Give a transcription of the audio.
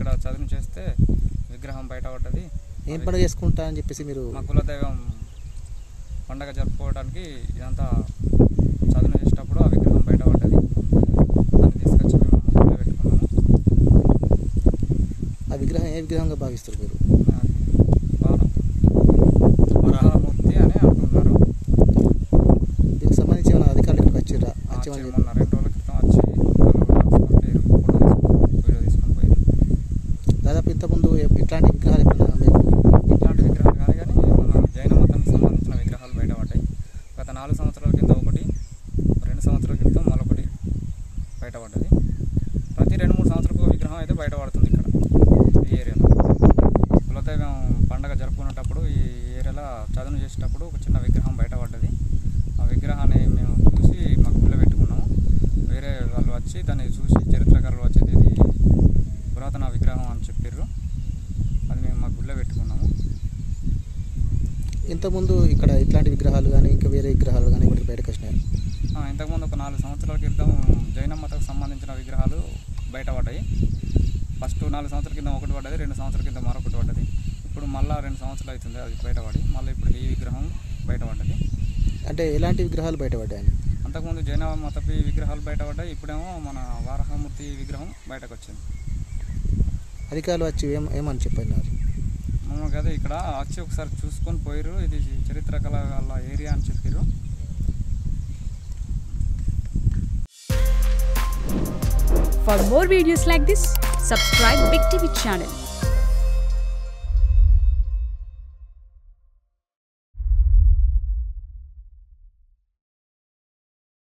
ఇక్కడ చదును చేస్తే విగ్రహం బయట పడ్డది. ఏం పండుగ చేసుకుంటా అని చెప్పేసి మీరు? మా కులదైవం పండగ జరుపుకోవడానికి ఇదంతా చదును చేసేటప్పుడు ఆ విగ్రహం బయట పడ్డది. దాన్ని తీసుకొచ్చి మేము గుడిలో పెట్టుకున్నాము. ఆ విగ్రహం ఏ విగ్రహంగా భావిస్తారు మీరు? వరాహమూర్తి అని అంటున్నారు. దీనికి సంబంధించి ఏమైనా అధికారులు ఇక్కడికి వచ్చిర్రా? మొన్న 2 రోజుల క్రితం వచ్చి వీడియో తీసుకొని పోయారు. దాదాపు ఇంతకుముందు ఇట్లాంటి విగ్రహాలు ఎప్పుడైనా మీకు? ఇట్లాంటి విగ్రహాలు కానీ మన జైన మతానికి సంబంధించిన విగ్రహాలు బయటపడ్డాయి. గత 4 సంవత్సరాల కింద ఒకటి, 2 సంవత్సరాల క్రితం మరొకటి బయటపడ్డది. ప్రతి 2-3 సంవత్సరాలకు విగ్రహం అయితే బయటపడుతుంది ఇక్కడ ఈ ఏరియాలో. కులదైవం పండగ జరుపుకునేటప్పుడు ఈ ఏరియాలో చదును చేసేటప్పుడు ఒక చిన్న విగ్రహం బయటపడ్డది. ఆ విగ్రహాన్ని మేము చూసి మా గుడిలో పెట్టుకున్నాము. వేరే వాళ్ళు వచ్చి దాన్ని చూసి చరిత్రకారులు వచ్చి ఇది పురాతన విగ్రహం అని చెప్పారు. అది మేము మా గుడిలో పెట్టుకున్నాము. ఇంతకుముందు ఇక్కడ ఇట్లాంటి విగ్రహాలు కానీ ఇంకా వేరే విగ్రహాలు కానీ ఇక్కడ బయటకు వచ్చినాయి? ఇంతకుముందు ఒక 4 సంవత్సరాల క్రితం జైన మతకు సంబంధించిన విగ్రహాలు బయటపడ్డాయి. ఫస్ట్ 4 సంవత్సరాల కింద ఒకటి పడ్డది, 2 సంవత్సరాల కింద మరొకటి పడ్డది. ఇప్పుడు మళ్ళీ 2 సంవత్సరాలు అవుతుంది అది బయటపడి. మళ్ళీ ఇప్పుడు ఈ విగ్రహం బయటపడ్డది. అంటే ఎలాంటి విగ్రహాలు బయటపడ్డాయి? అంతకుముందు జైన మతపి విగ్రహాలు బయటపడ్డాయి. ఇప్పుడేమో మన వరాహమూర్తి విగ్రహం బయటకు వచ్చింది. అధికారులు వచ్చి ఏమని చెప్పినారు? మమ్మల్ని కదా ఇక్కడ వచ్చి ఒకసారి చూసుకొని పోయారు. ఇది చరిత్ర కళ ఏరియా అని చెప్పారు. For more videos like this, subscribe Big TV channel.